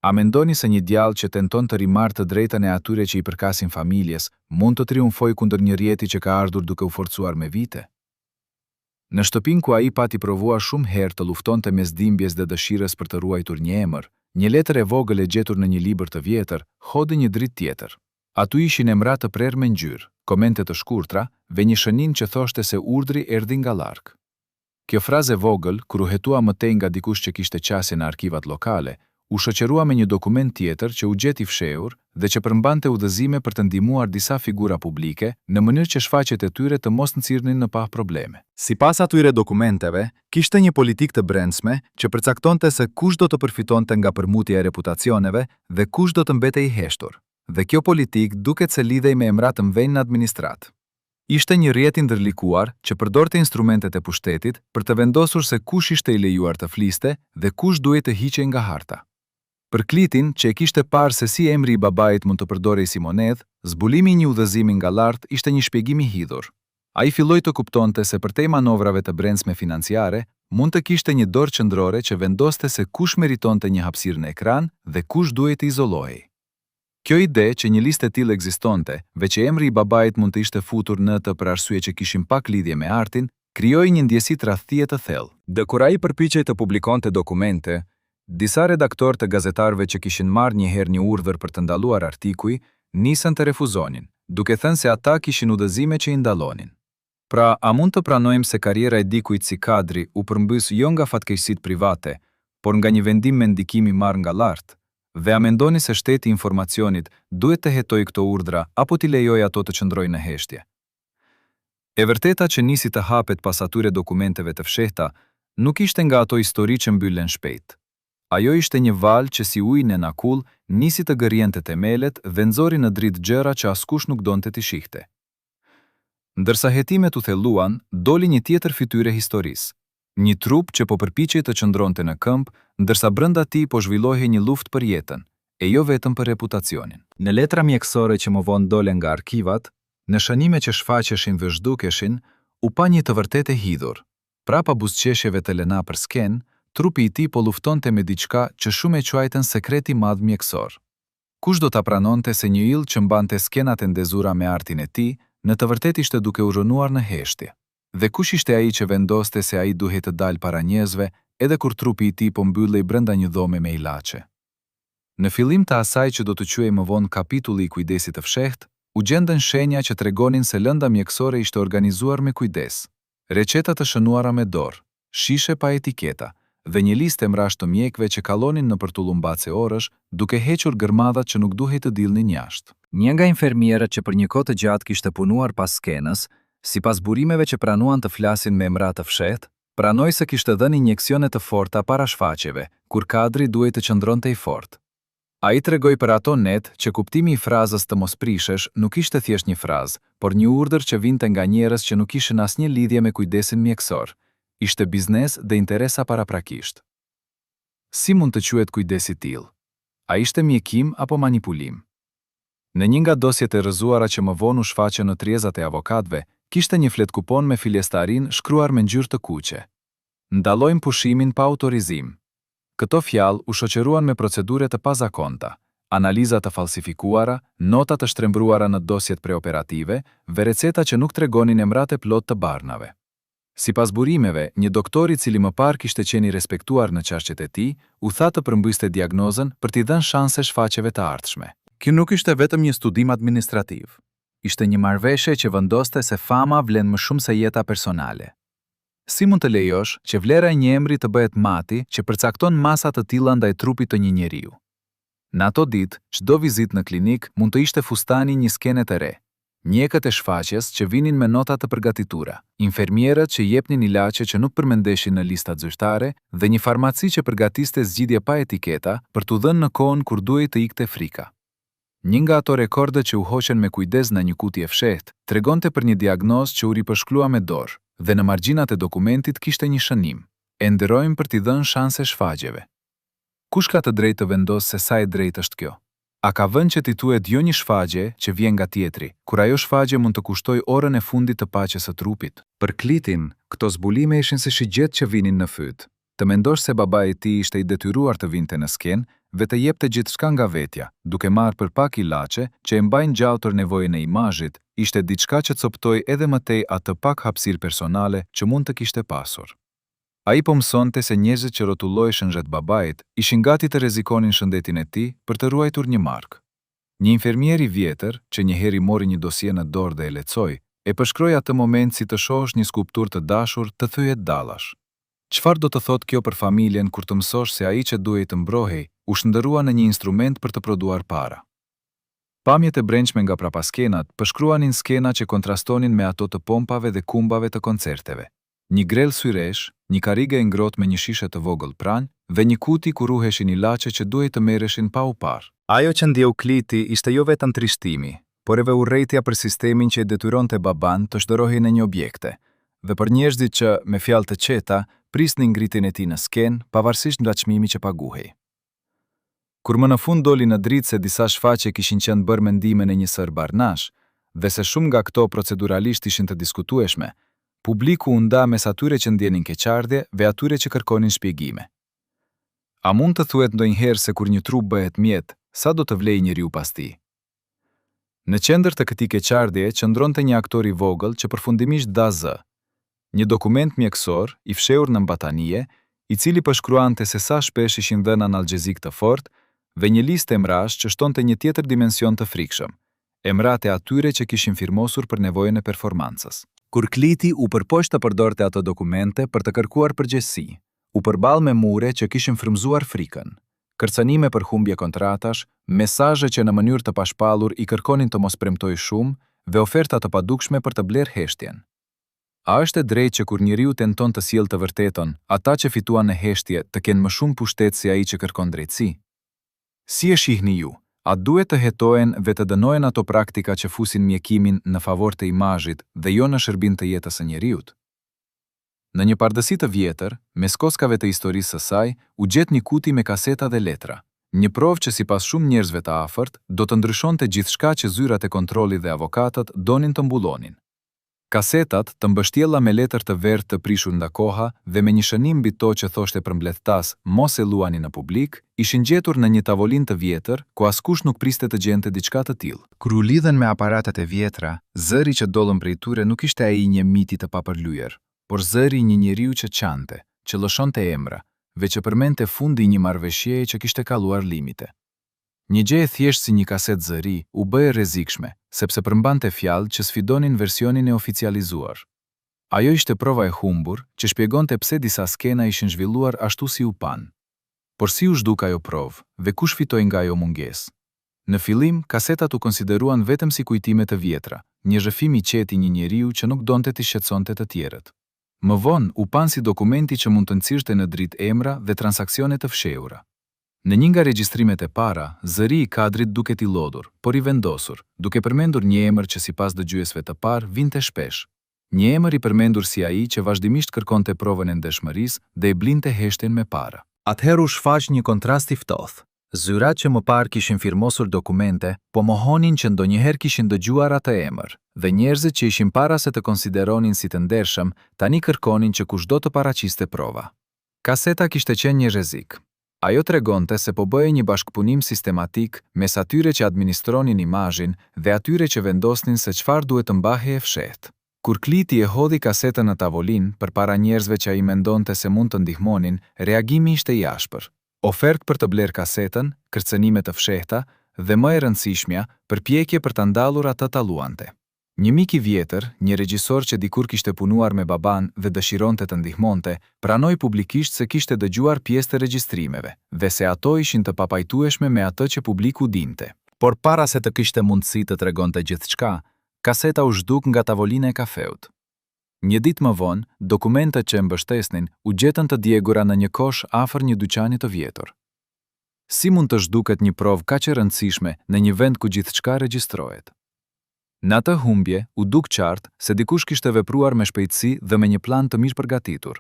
A mendoni se një djalë që tenton të rimarrë të drejtën e atyre që i përkasin familjes mund të triumfojë kundër një rjeti që ka ardhur duke u forcuar me vite? Në shtëpinë ku ai pati provuar shumë herë të luftonte mes dhimbjes dhe dëshirës për të ruajtur një emër, një letër e vogël e gjetur në një libër të vjetër hodhi një dritë tjetër. Atu ishin emra të prerë me ngjyrë, komente të shkurtra, dhe një shënim që thoshte se urdhri erdhi nga larg. Kjo frazë e vogël, kur u hetua mëtej nga dikush që kishte qasje në arkivat lokale, u shoqërua me një dokument tjetër që u gjeti fshehur dhe që përmbante udhëzime për të ndihmuar disa figura publike në mënyrë që shfaqjet e tyre të mos nxirrnin në pa probleme. Sipas atyre dokumenteve, kishte një politikë të brendshme që përcaktonte se kush do të përfitonte nga përmutja e reputacioneve dhe kush do të mbetej i heshtur. Dhe kjo politikë duket se lidhej me emra të mëdhenj në administrat. Ishte një rrjet i ndërlikuar që përdorte instrumentet e pushtetit për të vendosur se kush ishte i lejuar të fliste dhe kush duhej të hiqej nga harta. Për Klitin, që e kishte parë se si emri i babait mund të përdorej si monedhë, zbulimi i një udhëzimi nga lart ishte një shpjegim i hidhur. Ai filloi të kuptonte se përtej manovrave të brendshme financiare, mund të kishte një dorë qendrore që vendoste se kush meritonte një hapësirë në ekran dhe kush duhej të izolohej. Kjo ide që një listë e tillë ekzistonte, veç që emri i babait mund të ishte futur në të për arsye që kishin pak lidhje me artin, krijoi një ndjesi tradhtie të thellë. Dhe kur ai përpiqej të publikonte dokumente, disa redaktorë të gazetarëve që kishin marrë një herë një urdhër për të ndaluar artikuj, nisën të refuzonin, duke thënë se ata kishin udhëzime që i ndallonin. Pra, a mund të pranojmë se karriera e dikujt si kadri u përmbys jo nga fatkeqësitë private, por nga një vendim me ndikimi marrë nga lart? Dhe a mendoni se shteti i informacionit duhet të hetojë këto urdhra apo t'i lejojë ato të qëndrojnë në heshtje? E vërteta që nisi të hapet pas atyre dokumenteve të fshehta nuk ishte nga ato histori që mbyllen shpejt. Ajo ishte një valë që si ujë në akull nisi të gërjente themelet dhe nxori në dritë gjëra që askush nuk donte t'i shihte. Ndërsa hetimet u thelluan, doli një tjetër fytyrë historisë. Një trup që po përpiqej të qëndronte në këmbë, ndërsa brenda tij po zhvillohej një luftë për jetën, e jo vetëm për reputacionin. Në letra mjekësore që më vonë dolen nga arkivat, në shënime që shfaqeshin dhe zhdukeshin, u pa një të vërtetë e hidhur. Prapa buzëqeshjeve të lëna për sken, trupi i tij po luftonte me diçka që shumë e quajtën sekreti madh mjekësor. Kush do ta pranonte se një ill që mbante skenat e ndezura me artin e tij, në të vërtetë ishte duke u rënuar në heshtje? Dhe kush ishte ai që vendoste se ai duhej të dalë para njerëzve edhe kur trupi i tij po mbyllej brenda një dhome me ilaçe? Në fillim të asaj që do të quhej më vonë kapitulli i kujdesit të fshehtë, u gjendën shenja që tregonin se lënda mjekësore ishte organizuar me kujdes. Receta të shënuara me dorë, shishe pa etiketa dhe një listë emrash të mjekëve që kallonin nëpër tullumbace orësh, duke hequr gërmadhat që nuk duhej të dilnin jashtë. Një nga infermierët që për një kohë të gjatë kishte punuar pas skenës, sipas burimeve që pranuan të flasin me emra të fshehtë, pranoi se kishte dhënë injeksione të forta para shfaqjeve, kur kadri duhej të qëndronte i fortë. Ai tregoi për ato net që kuptimi i frazës të mos prishesh nuk ishte thjesht një frazë, por një urdhër që vinte nga njerëz që nuk kishin asnjë lidhje me kujdesin mjekësor. Ishte biznes dhe interesa paraprakisht. Si mund të quhet kujdesi i tillë? A ishte mjekim apo manipulim? Në një nga dosjet e rrëzuara që më vonë u shfaqën në tryezat e avokatëve, kishte një flet kupon me filestarin shkruar me ngjyrë të kuqe. Ndallojmë pushimin pa autorizim. Këto fjalë u shoqëruan me procedure të pazakonta, analiza të falsifikuara, nota të shtrembruara në dosjet preoperative dhe receta që nuk tregonin emrat e plot të barnave. Sipas burimeve, një doktor i cili më parë kishte qenë i respektuar në çështjet e tij, u tha të përmbyste diagnozën për t'i dhënë shanse shfaqjeve të ardhshme. Kjo nuk ishte vetëm një studim administrativ. Ishte një marrëveshje që vendoste se fama vlen më shumë se jeta personale. Si mund të lejosh që vlera e një emri të bëhet mati që përcakton masa të tilla ndaj trupit të një njeriu? Në ato ditë, çdo vizitë në klinik mund të ishte fustani një skene të re. Mjekët e shfaqjes që vinin me nota të përgatitura, infermierët që jepnin ilaçe që nuk përmendeshin në listat zyrtare dhe një farmaci që përgatiste zgjidhje pa etiketa për t'u dhënë në kohën kur duhej të ikte frika. Një nga ato rekorde që u hoqen me kujdes në një kutje fshehtë tregonte për një diagnozë që u ripërshkrua me dorë dhe në margjinat e dokumentit kishte një shënim: e nderojmë për t'i dhënë shanse shfaqjeve. Kush ka të drejtë të vendosë se sa e drejtë është kjo? A ka vënë që t'i thuhet jo një shfaqje që vjen nga tjetri, kur ajo shfaqje mund të kushtoj orën e fundit të paqes së trupit? Për Klitin, këto zbulime ishin si shigjet që vinin në fyt. Të mendosh se babai i tij ishte i detyruar të vinte në skenë dhe të jepte gjithçka nga vetja, duke marrë për pak ilaçe që e mbajnë gjatur nevojën e imazhit, ishte diçka që coptoi edhe më tej atë pak hapësirë personale që mund të kishte pasur. Ai po mësonte se njerëzit që rrotulloheshin rreth babait ishin gati të rrezikonin shëndetin e tij për të ruajtur një markë. Një infermier I vjetër, që njëherë mori një dosie në dorë dhe e lexoi, e përshkroi atë moment si të shohësh një skulptur të dashur të thyet dallash. Çfarë do të thotë kjo për familjen kur të mësosh se ai që duhej të mbrohej, u shndërrua në një instrument për të prodhuar para? Pamjet e brendshme nga prapaskenat përshkruanin skena që kontrastonin me ato të pompave dhe kumbave të koncerteve. Një grel syresh, një karige e ngrohtë me një shishe të vogël pranë dhe një kuti ku ruheshin ilaçe që duhej të merreshin pa u parë. Ajo që ndjeu Kliti ishte jo vetëm trishtimi, por edhe urrejtja për sistemin që e detyronte baban të shndërrohej në një objekte, dhe për njerëzit që, me fjalë të qeta, prisnin ngritjen e tij në skenë, pavarësisht nga çmimi që paguhej. Kur më në fund doli në dritë se disa shfaqje kishin qenë bërë mendime në një sër barnash, dhe se shumë nga këto proceduralisht ishin të diskutueshme, publiku u nda mes atyre që ndjenin keqardhje dhe atyre që kërkonin shpjegime. A mund të thuhet ndonjëherë se kur një trup bëhet mjet, sa do të vlejë njeriu pas tij? Në qendër të këtij keqardhjeje qëndronte një aktor I vogël që përfundimisht dha zë. Një dokument mjekësor I fshehur në mbatanie, I cili përshkruante se sa shpesh ishin dhënë analgjezik të fortë dhe një listë emrash që shtonte një tjetër dimension të frikshëm, emrat e atyre që kishin firmosur për nevojën e performancës. Kur Kliti u përpoq të përdorte ato dokumente për të kërkuar përgjegjësi, u përball me mure që kishin frymzuar frikën, kërcënime për humbje kontratash, mesazhe që në mënyrë të pashpallur I kërkonin të mos premtoj shumë dhe oferta të padukshme për të bler heshtjen. A është e drejtë që kur njeriu tenton të sjellë të vërtetën, ata që fituan në heshtje të kenë më shumë pushtet se ai që kërkon drejtësi? Si e shihni ju? A duhet të hetohen dhe të dënohen ato praktika që fusin mjekimin në favor të imazhit dhe jo në shërbim të jetës së njeriut? Në një pardësi të vjetër, mes kockave të historisë së saj, u gjet një kuti me kaseta dhe letra. Një provë që sipas shumë njerëzve të afërt, do të ndryshonte gjithçka që zyrat e kontrollit dhe avokatët donin të mbullonin. Kasetat, të mbështjella me letër të verdhë të prishur nga koha dhe me një shënim mbi to që thoshte përmbledhtas mos e luani në publik, ishin gjetur në një tavolinë të vjetër ku askush nuk priste të gjente diçka të tillë. Kur u lidhen me aparatet e vjetra, zëri që dollën prej tyre nuk ishte ai një miti të papërlyer, por zëri një njeriu që qante, që lëshonte emra, dhe që përmendte fundi një marrëveshjeje që kishte kalluar limite. Një gjë e thjeshtë si një kaset zëri u bë e rrezikshme, sepse përmbante fjalë që sfidonin versionin e oficializuar. Ajo ishte prova e humbur që shpjegonte pse disa skena ishin zhvilluar ashtu si u pan. Por si u zhduk ajo provë dhe kush fitoi nga ajo mungesë? Në fillim, kasetat u konsideruan vetëm si kujtime të vjetra, një rrëfim I qetë I një njeriu që nuk donte t'i shqetësonte të tjerët. Më vonë u pan si dokumenti që mund të nxirrte në dritë emra dhe transaksione të fshehura. Në një nga regjistrimet e para, zëri I kadrit duket I lodhur, por I vendosur, duke përmendur një emër që sipas dëgjuesve të parë vinte shpesh. Një emër I përmendur si ai që vazhdimisht kërkonte provën e ndeshmërisë dhe e blinte heshtjen me para. Atëherë u shfaq një kontrast I ftohtë. Zyrat që më parë kishin firmosur dokumente, po mohonin që ndonjëherë kishin dëgjuar atë emër, dhe njerëzit që ishin para se të konsideronin si të ndershëm, tani kërkonin që kushdo të paraqiste prova. Kaseta kishte qenë një rrezik. Ajo tregonte se po bëhej një bashkëpunim sistematik mes atyre që administronin imazhin dhe atyre që vendosnin se çfarë duhet të mbahej e fshehtë. Kur Kliti e hodhi kasetën në tavolinë përpara njerëzve që ai mendonte se mund të ndihmonin, reagimi ishte I ashpër. Ofertë për të bler kasetën, kërcënime të fshehta dhe më e rëndësishmja, përpjekje për ta ndallur atë ta luante. Një mik I vjetër, një regjisor që dikur kishte punuar me baban dhe dëshironte të ndihmonte, pranoi publikisht se kishte dëgjuar pjesë të regjistrimeve dhe se ato ishin të papajtueshme me atë që publiku dinte. Por para se të kishte mundësi të tregonte gjithçka, kaseta u zhduk nga tavolina e kafeut. Një ditë më vonë, dokumentet që e mbështesnin u gjetën të djegura në një kosh afër një dyqani të vjetër. Si mund të zhduket një provë kaq e rëndësishme në një vend ku gjithçka regjistrohet? Në atë humbje, u duk qartë se dikush kishte vepruar me shpejtësi dhe me një plan të mirë përgatitur.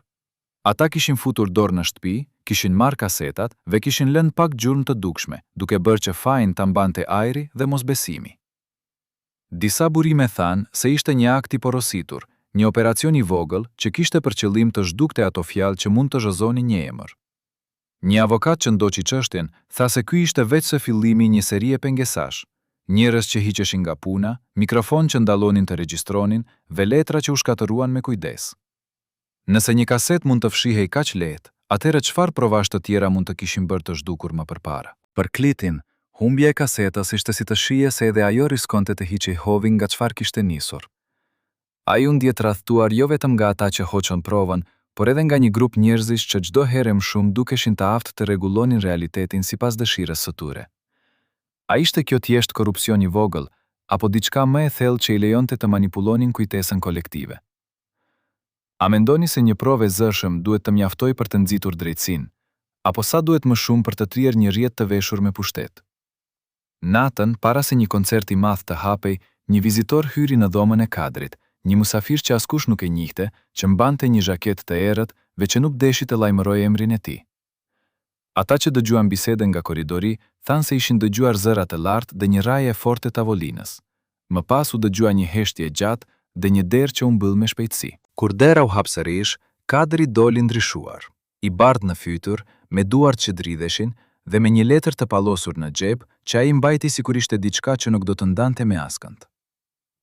Ata kishin futur dorë në shtëpi, kishin marrë kasetat dhe kishin lënë pak gjurmë të dukshme, duke bërë që fajin ta mbante ajri dhe mosbesimi. Disa burime thanë se ishte një akt I porositur, një operacion I vogël që kishte për qëllim të zhdukte ato fjalë që mund të zhëzonin një emër. Një avokat që ndoqi çështjen tha se ky ishte vetë fillimi I një serie pengesash. Njerëz që hiqeshin nga puna, mikrofon që ndallonin të regjistronin dhe letra që u shkatëruan me kujdes. Nëse një kaset mund të fshihej kaq lehtë, atëherë çfarë provash të tjera mund të kishin bërë të zhdukur më përpara? Për Klitin, Humbja e kasetës ishte si të shije se edhe ajo riskonte të hiqej hovin nga çfarë kishte nisur. Ai u ndje tradhtuar jo vetëm nga ata që hoqën provën, por edhe nga një grup njerëzish që çdo herë më shumë dukeshin të aftë të rregullonin realitetin sipas dëshirës së tyre. A ishte kjo thjesht korrupsion i vogël, apo diçka më e thellë që i lejonte të manipulonin kujtesën kolektive? A mendoni se një provë e zëshëm duhet të mjaftojë për të nxitur drejtësinë, apo sa duhet më shumë për të tryer një rrjet të veshur me pushtet? Natën, para se një koncert i madh të hapej, një vizitor hyri në dhomën e Kadrit, një musafir që askush nuk e njihte, që mbante një zhaketë të errët, veç që nuk deshi të lajmërojë emrin e tij. Ata që dëgjuan bisedën nga korridori thanë se ishin dëgjuar zëra të lartë dhe një rraje e fortë tavolinës. Më pas u dëgjua një heshtje gjatë dhe një derë që u mbyll me shpejtësi. Kur dera u hap sërish, Kadri doli ndryshuar, i bardhë në fytur, me duart që dridheshin dhe me një letër të pallosur në xhep që ai mbajti sikur ishte diçka që nuk do të ndante me askënd.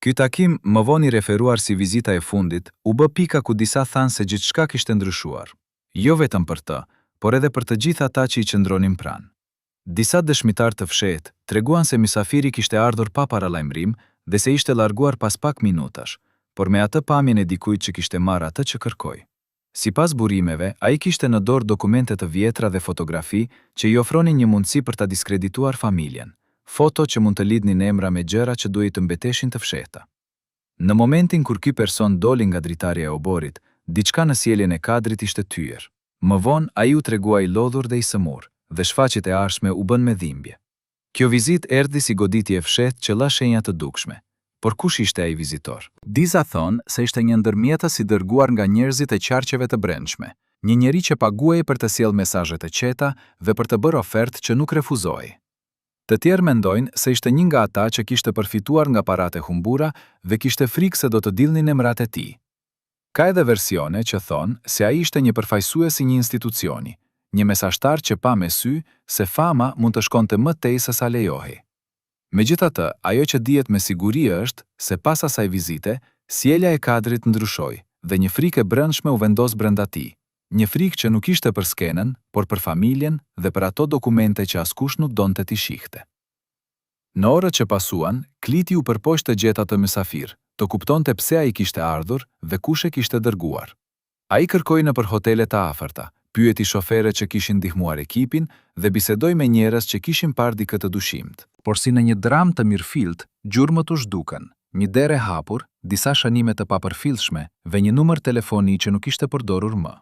Ky takim, më vonë i referuar si vizita e fundit, u bë pika ku disa thanë se gjithçka kishte ndryshuar. Jo vetëm për të, por edhe për të gjithë ata që i qëndronin pranë. Disa dëshmitar të fshehtë treguan se mysafiri kishte ardhur pa paralajmërim dhe se ishte larguar pas pak minutash, por me atë pamjen e dikujt që kishte marrë atë që kërkoi. Sipas burimeve, ai kishte në dorë dokumente të vjetra dhe fotografi që i ofronin një mundësi për ta diskredituar familjen, foto që mund të lidhnin emra me gjëra që duhej të mbeteshin të fshehta. Në momentin kur ky person doli nga dritarja e oborit, diçka në sjelljen e Kadrit ishte tyer. Më vonë ai u tregua i lodhur dhe i sëmur, dhe shfaqjet e ardhshme u bën me dhimbje. Kjo vizitë erdhi si goditje e fshehtë që la shenja të dukshme. Por kush ishte ai vizitor? Disa thonë se ishte një ndërmjetës i dërguar nga njerëzit e qarqeve të brendshme, një njeri që paguaj për të sjellë mesazhe të qeta dhe për të bërë ofertë që nuk refuzoi. Të tjerë mendojnë se ishte një nga ata që kishte përfituar nga paratë e humbura dhe kishte frikë se do të dilnin emrat e tij. Ka edhe versione që thonë se ai ishte një përfaqësues i një institucioni, një mesazhtar që pa me sy se fama mund të shkonte më tej se sa lejohej. Megjithatë, ajo që dihet me siguri është se pas asaj vizite, sjellja e Kadrit ndryshoi dhe një frikë e brendshme u vendos brenda tij. Një frikë që nuk ishte për skenën, por për familjen dhe për ato dokumente që askush nuk donte t'i shihte. Në orët që pasuan, Kliti u përpoq të gjetë atë mysafir, të kuptonte pse ai kishte ardhur dhe kush e kishte dërguar. Ai kërkoi nëpër hotele të afërta, pyeti shoferët që kishin ndihmuar ekipin dhe bisedoi me njerëz që kishin parë dikë të dushimt. Por si në një dram të mirëfillt, gjurmët u zhdukën, një derë e hapur, disa shënime të papërfillshme dhe një numër telefoni që nuk ishte përdorur më.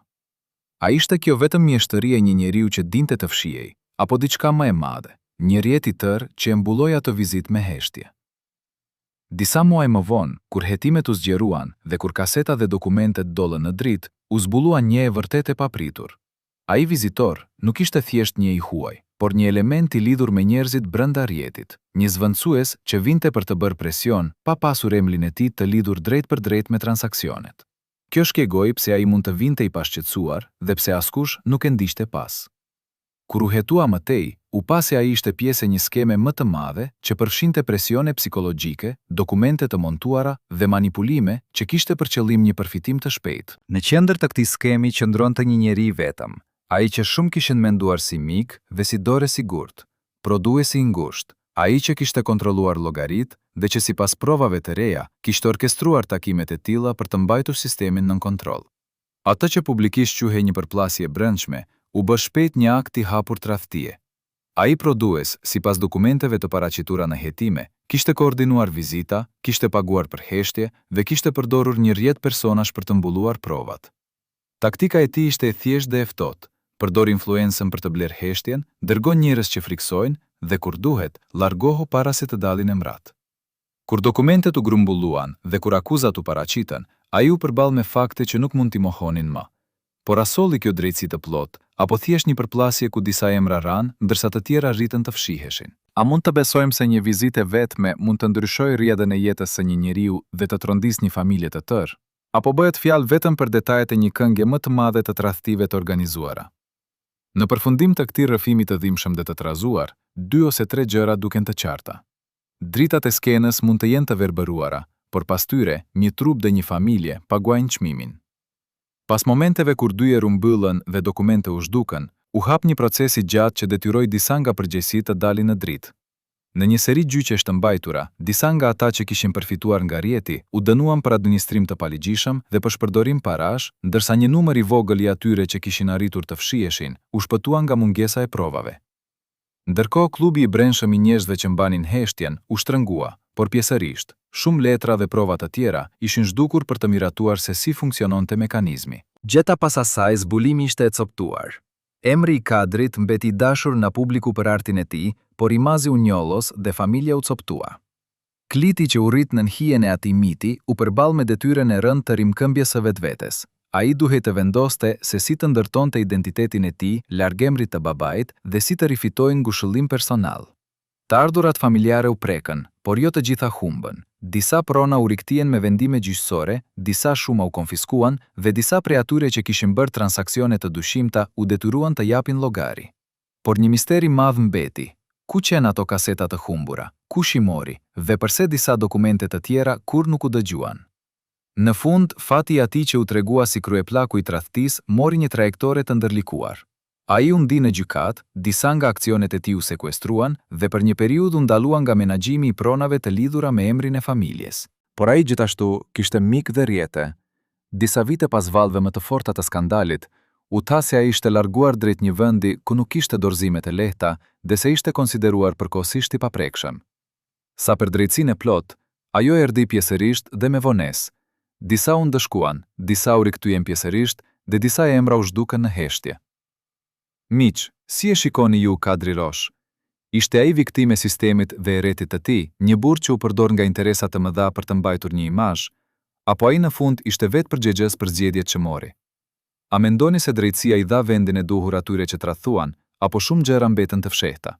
A ishte kjo vetëm mjeshtëria e një njeriu që dinte të fshihej, apo diçka më e madhe, një rjet i tërë që e mbulloi atë vizitë me heshtje? Disa muaj më vonë, kur hetimet u zgjeruan dhe kur kaseta dhe dokumentet dollën në dritë, u zbulua një e vërtet e papritur. Ai vizitor nuk ishte thjesht një i huaj, por një element i lidhur me njerëzit brenda rjetit, një zvendësues që vinte për të bërë presion pa pasur emrin e tij të lidhur drejt për drejt me transaksionet. Kjo shpjegoi pse ai mund të vinte i pashqetësuar dhe pse askush nuk e ndiqte pas. Kur u hetua më tej, u pa se ai ishte pjesë e një skeme më të madhe që përfshinte presione psikologjike, dokumente të montuara dhe manipulime që kishte për qëllim një përfitim të shpejtë. Në qendër të këtij skemi qëndronte një njeri vetëm, ai që shumë kishin menduar si mik dhe si dorë e sigurt, prodhuesi i ngushtë, ai që kishte kontrolluar llogaritë dhe që sipas provave të reja kishte orkestruar takimet e tilla për të mbajtur sistemin nën kontroll. Atë që publikisht quhej një përplasje brendshme, u bë shpejt një akt i hapur tradhtie. Ai prodhues, sipas dokumenteve të paraqitura në hetime, kishte koordinuar vizita, kishte paguar për heshtje dhe kishte përdorur një rrjet personash për të mbulluar provat. Taktika e tij ishte e thjeshtë dhe e ftohtë. Përdor influencën për të blerë heshtjen, dërgon njerëz që friksojnë dhe kur duhet, largohu para se të dalin emrat. Kur dokumentet u grumbulluan dhe kur akuzat u paraqiten, ai u përball me fakte që nuk mund t'i mohonin më. Por a solli kjo drejtësi të plotë, apo thjesht një përplasje ku disa emra ranë, ndërsa të tjera rritën të fshiheshin? A mund të besojmë se një vizitë vetme mund të ndryshojë rrjedhën e jetës së një njeriu dhe të trondisë një familje të tërë? Apo bëhet fjalë vetëm për detajet e një këngje më të madhe të tradhtive të organizuara? Në përfundim të këtij rrëfimi të dhimbshëm dhe të trazuar, 2 ose 3 gjëra duken të qarta. Dritat e skenës mund të jenë të verbëruara, por pas tyre, një trup dhe një familje paguajnë çmimin. Pas momenteve kur dyer u mbyllën dhe dokumente u zhdukën, u hap një proces i gjatë që detyroi disa nga përgjegjësitë të dalin në dritë. Në një seri gjyqesh të mbajtura, disa nga ata që kishin përfituar nga rjeti u dënuan për administrim të paligjishëm dhe për shpërdorim parash, ndërsa një numër i vogël i atyre që kishin arritur të fshieshin u shpëtuan nga mungesa e provave. Ndërkohë, klubi i brendshëm i njerëzve që mbanin heshtjen u shtrëngua, por pjesërisht, shumë letra dhe prova të tjera ishin zhdukur për të miratuar se si funksiononte mekanizmi. Gjeta pas asaj zbulimi ishte e coptuar. Emri i kadrit mbeti dashur nga publiku për artin e tij, por imazi u njollos dhe familja u coptua. Kliti që u rrit në hijen e atij miti u përball me detyrën e rëndë të rimkëmbjes së vetvetes. Ai duhej të vendoste se si të ndërtonte identitetin e tij larg emrit të babait dhe si të rifitojë ngushëllim personal. Të ardhurat familjare u prekën, por jo të gjitha humbën. Disa prona u riktien me vendime gjyqësore, disa shuma u konfiskuan dhe disa prej atyre që kishin bërë transaksione të dyshimta u detyruan të japin llogari. Por një misteri madh mbeti. Ku qenë ato kaseta të humbura? Kush i mori? Dhe pse disa dokumente të tjera kur nuk u dëgjuan? Në fund, fati i atij që u tregua si kryeplaku i tradhtisë mori një trajektore të ndërlikuar. Ai u ndi në gjykat, disa nga aksionet e tij u sekuestruan dhe për një periudhë u ndaluan nga menaxhimi i pronave të lidhura me emrin e familjes. Por ai gjithashtu kishte mik dhe rjete. Disa vite pas vallëve më të forta të skandalit, u tha se ai ishte larguar drejt një vendi ku nuk kishte dorëzime të lehta dhe se ishte konsideruar përkohësisht i paprekshëm. Sa për drejtsinë e plot, ajo erdhi pjesërisht dhe me vonesë. Disa u ndëshkuan, disa u rikthyen pjesërisht dhe disa emra u zhdukën në heshtje. Miq, si e shikoni ju Kadri Rosh? Ishte ai viktimë e sistemit dhe erretit të tij, një burr që u përdor nga interesa të mëdha për të mbajtur një imazh, apo ai në fund ishte vetë përgjegjës për zgjedhjet që mori? A mendoni se drejtësia i dha vendin e duhur atyre që tradhtuan, apo shumë gjëra mbetën të fshehta?